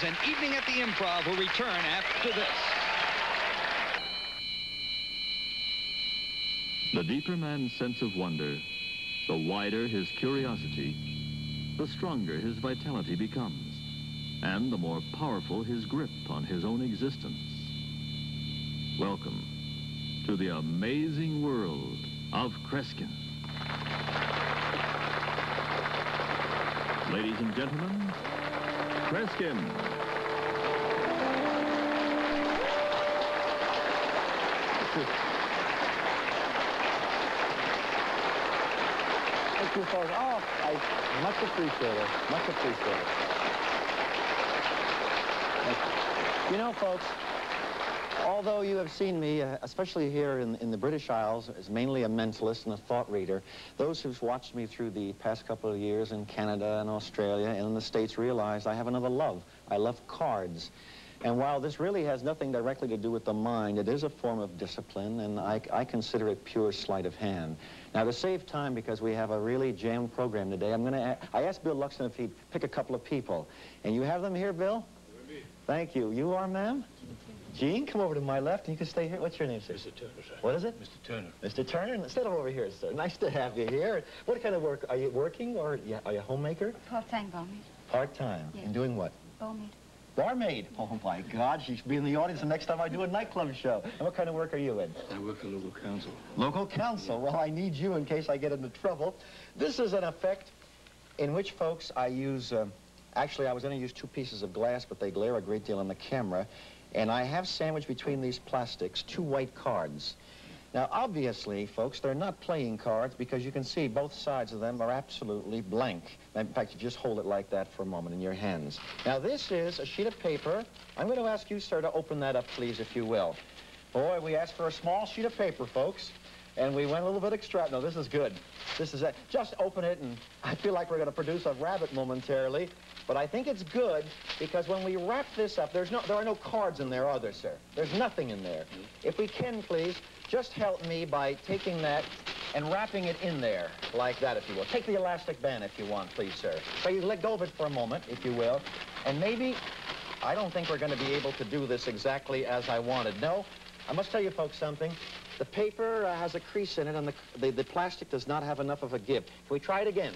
and Evening at the Improv will return after this. The deeper man's sense of wonder, the wider his curiosity, the stronger his vitality becomes, and the more powerful his grip on his own existence. Welcome to the amazing world of Kreskin. Ladies and gentlemen, Kreskin. Thank you, folks. Oh, I much appreciate it. Much appreciate it. You know, folks, although you have seen me, especially here in the British Isles, as mainly a mentalist and a thought reader, those who've watched me through the past couple of years in Canada and Australia and in the States realize I have another love. I love cards. And while this really has nothing directly to do with the mind, it is a form of discipline, and I consider it pure sleight of hand. Now, to save time, because we have a really jammed program today, I asked Bill Luxon if he'd pick a couple of people. And you have them here, Bill? Thank you. You are, ma'am? Jean, come over to my left, and you can stay here. What's your name, sir? Mr. Turner, sir. What is it? Mr. Turner. Mr. Turner? Stand over here, sir. Nice to have you here. What kind of work? Are you working, or are you a homemaker? Part-time barmaid. Part-time? Yes. And doing what? Barmaid. Barmaid? Oh, my God. She should be in the audience the next time I do a nightclub show. And what kind of work are you in? I work for local council. Local council? Well, I need you in case I get into trouble. This is an effect in which, folks, I use... actually, I was going to use 2 pieces of glass, but they glare a great deal on the camera. And I have sandwiched between these plastics 2 white cards. Now, obviously, folks, they're not playing cards because you can see both sides of them are absolutely blank. In fact, you just hold it like that for a moment in your hands. Now, this is a sheet of paper. I'm going to ask you, sir, to open that up, please, if you will. Boy, we asked for a small sheet of paper, folks, and we went a little bit extra. No, this is good. This is it. Just open it, and I feel like we're going to produce a rabbit momentarily. But I think it's good because when we wrap this up, there are no cards in there, are there, sir? There's nothing in there. If we can, please, just help me by taking that and wrapping it in there like that, if you will. Take the elastic band if you want, please, sir. So you let go of it for a moment, if you will. And maybe, I don't think we're going to be able to do this exactly as I wanted. No, I must tell you folks something. The paper has a crease in it, and the plastic does not have enough of a give. If we try it again,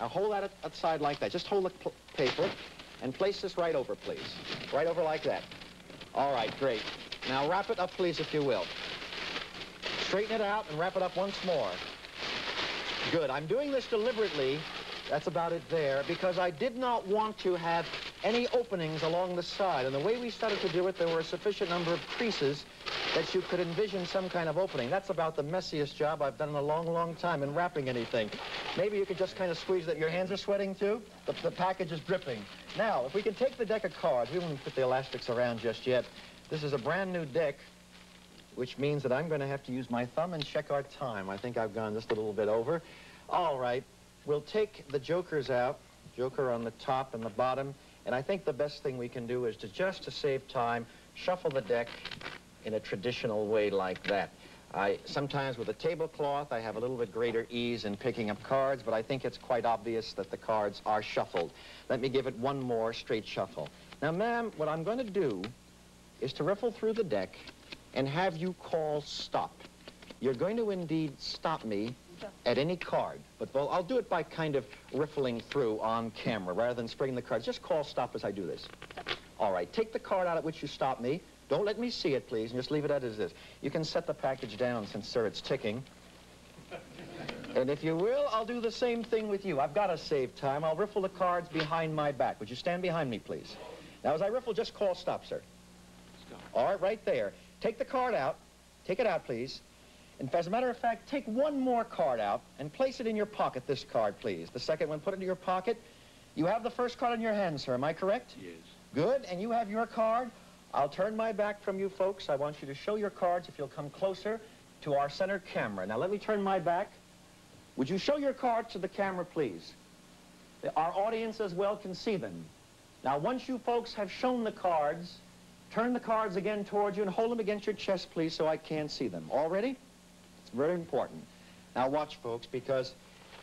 now hold that aside like that. Just hold the paper and place this right over, please. Right over like that. All right, great. Now wrap it up, please, if you will. Straighten it out and wrap it up once more. Good. I'm doing this deliberately. That's about it there, because I did not want to have any openings along the side. And the way we started to do it, there were a sufficient number of creases that you could envision some kind of opening. That's about the messiest job I've done in a long, long time in wrapping anything. Maybe you could just kind of squeeze that. Your hands are sweating too? The package is dripping. Now, if we can take the deck of cards, we won't put the elastics around just yet. This is a brand new deck, which means that I'm going to have to use my thumb and check our time. I think I've gone just a little bit over. All right. We'll take the jokers out, joker on the top and the bottom, and I think the best thing we can do is to save time, shuffle the deck in a traditional way like that. Sometimes with a tablecloth, I have a little bit greater ease in picking up cards, but I think it's quite obvious that the cards are shuffled. Let me give it one more straight shuffle. Now, ma'am, what I'm going to do is to riffle through the deck and have you call stop. You're going to indeed stop me at any card, but well, I'll do it by kind of riffling through on camera rather than springing the cards. Just call stop as I do this. All right, take the card out at which you stop me. Don't let me see it, please, and just leave it as it is. You can set the package down since, sir, it's ticking. And if you will, I'll do the same thing with you. I've got to save time. I'll riffle the cards behind my back. Would you stand behind me, please? Now, as I riffle, just call stop, sir. Stop. All right, right there. Take the card out. Take it out, please. And as a matter of fact, take one more card out and place it in your pocket, this card, please. The second one, put it in your pocket. You have the first card in your hand, sir. Am I correct? Yes. Good. And you have your card. I'll turn my back from you folks. I want you to show your cards if you'll come closer to our center camera. Now, let me turn my back. Would you show your cards to the camera, please? Our audience as well can see them. Now, once you folks have shown the cards, turn the cards again towards you and hold them against your chest, please, so I can see them. All ready? It's very important. Now, watch, folks, because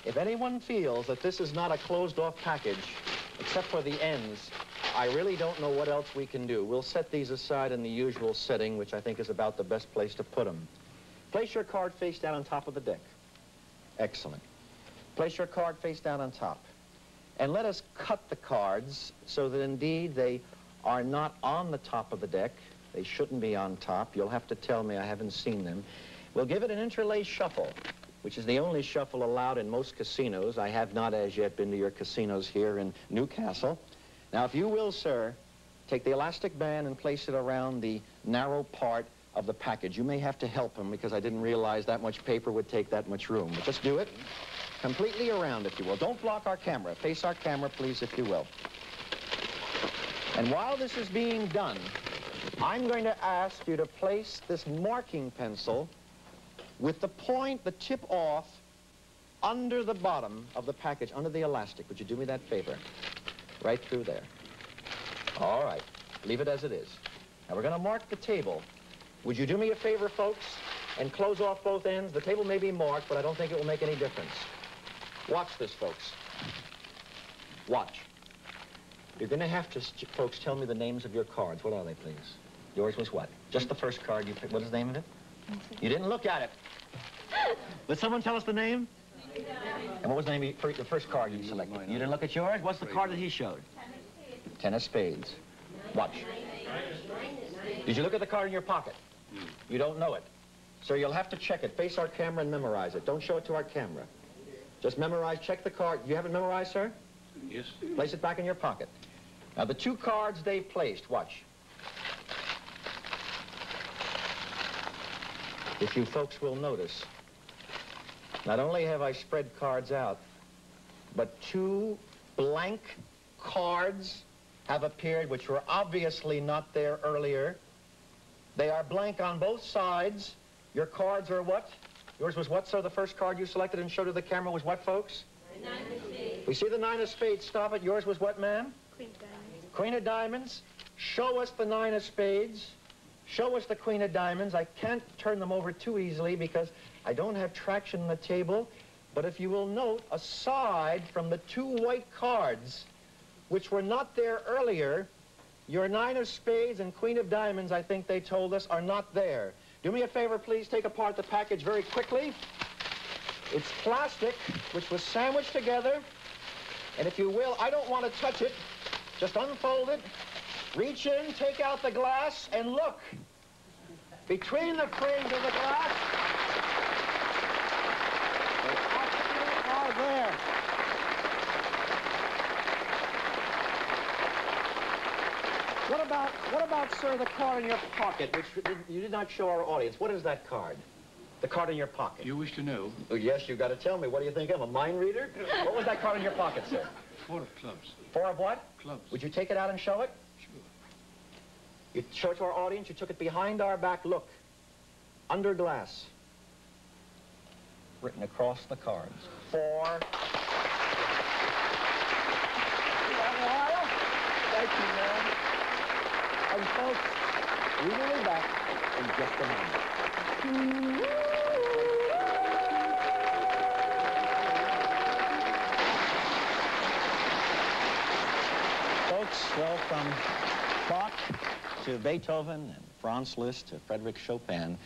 if anyone feels that this is not a closed-off package, except for the ends, I really don't know what else we can do. We'll set these aside in the usual setting, which I think is about the best place to put them. Place your card face down on top of the deck. Excellent. Place your card face down on top. And let us cut the cards so that indeed they are not on the top of the deck. They shouldn't be on top. You'll have to tell me, I haven't seen them. We'll give it an interlace shuffle, which is the only shuffle allowed in most casinos. I have not as yet been to your casinos here in Newcastle. Now, if you will, sir, take the elastic band and place it around the narrow part of the package. You may have to help him because I didn't realize that much paper would take that much room. But just do it completely around, if you will. Don't block our camera. Face our camera, please, if you will. And while this is being done, I'm going to ask you to place this marking pencil with the point, the tip off, under the bottom of the package, under the elastic. Would you do me that favor? Right through there. All right. Leave it as it is. Now, we're going to mark the table. Would you do me a favor, folks, and close off both ends? The table may be marked, but I don't think it will make any difference. Watch this, folks. Watch. You're going to have to, folks, tell me the names of your cards. What are they, please? Yours was what? Just the first card you picked. What is the name of it? You didn't look at it. Would someone tell us the name? And what was the name of the first card you selected? You didn't look at yours? What's the card that he showed? Ten of spades. Watch. Did you look at the card in your pocket? You don't know it. So you'll have to check it. Face our camera and memorize it. Don't show it to our camera. Just memorize, check the card. You have it memorized, sir? Yes. Place it back in your pocket. Now, the two cards they placed, watch. If you folks will notice, not only have I spread cards out, but two blank cards have appeared, which were obviously not there earlier. They are blank on both sides. Your cards are what? Yours was what, sir? The first card you selected and showed to the camera was what, folks? Nine of spades. We see the nine of spades. Stop it. Yours was what, ma'am? Queen of diamonds. Queen of diamonds. Show us the nine of spades. Show us the queen of diamonds. I can't turn them over too easily because I don't have traction on the table. But if you will note, aside from the two white cards, which were not there earlier, your nine of spades and queen of diamonds, I think they told us, are not there. Do me a favor, please. Take apart the package very quickly. It's plastic, which was sandwiched together. And if you will, I don't want to touch it. Just unfold it. Reach in, take out the glass, and look. Between the frames of the glass, they actually are there. What about, sir, the card in your pocket, which you did not show our audience? What is that card? The card in your pocket. You wish to know? Oh, yes, you've got to tell me. What do you think I'm, a mind reader? What was that card in your pocket, sir? Four of clubs. Four of what? Clubs. Would you take it out and show it? Sure. You show it to our audience. You took it behind our back. Look. Under glass. Written across the cards. Four. Thank you, ma'am. And folks, we will be back in just a moment. Folks, well, from Bach to Beethoven and Franz Liszt to Frédéric Chopin,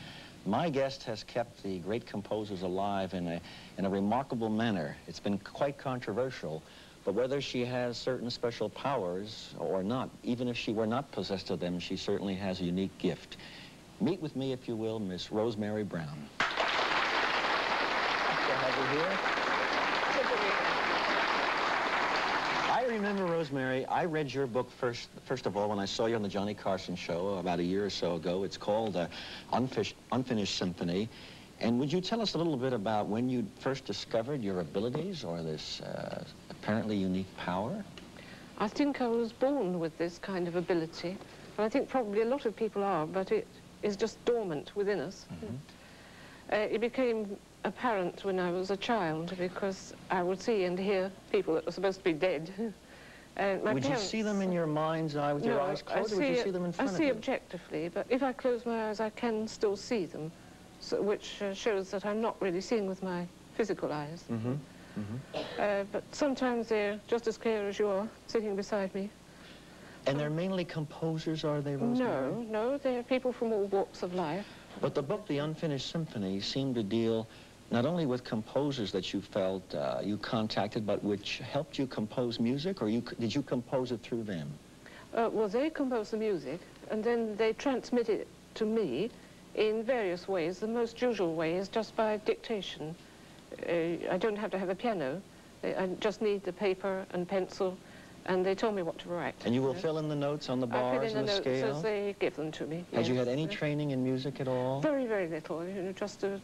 my guest has kept the great composers alive in a remarkable manner. It's been quite controversial. But whether she has certain special powers or not, even if she were not possessed of them, she certainly has a unique gift. Meet with me, if you will, Miss Rosemary Brown. Nice to have you here. I remember, Rosemary, I read your book first of all when I saw you on the Johnny Carson show about a year or so ago. It's called Unfinished Symphony. And would you tell us a little bit about when you first discovered your abilities or this apparently unique power? I think I was born with this kind of ability. And I think probably a lot of people are, but it is just dormant within us. Mm-hmm. It became apparent when I was a child because I would see and hear people that were supposed to be dead. Would you see them in your mind's eye with your eyes closed, or would you see them in front of you? I see objectively, but if I close my eyes, I can still see them. So, which shows that I'm not really seeing with my physical eyes. Mm-hmm. Mm-hmm. But sometimes they're just as clear as you are, sitting beside me. And they're mainly composers, are they, Rosemary? No, no, they're people from all walks of life. But the book, The Unfinished Symphony, seemed to deal not only with composers that you felt you contacted, but which helped you compose music, or did you compose it through them? Well, they compose the music, and then they transmit it to me in various ways. The most usual way is just by dictation. I don't have to have a piano. I just need the paper and pencil, and they tell me what to write. And you will fill in the notes on the I bars fill in and the the notes scale? as they give them to me. Had you yes. had any training in music at all? Very, very little. You know, just a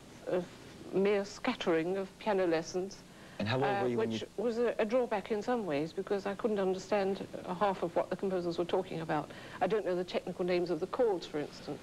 mere scattering of piano lessons. And how old were you when you... Which was a drawback in some ways, because I couldn't understand half of what the composers were talking about. I don't know the technical names of the chords, for instance.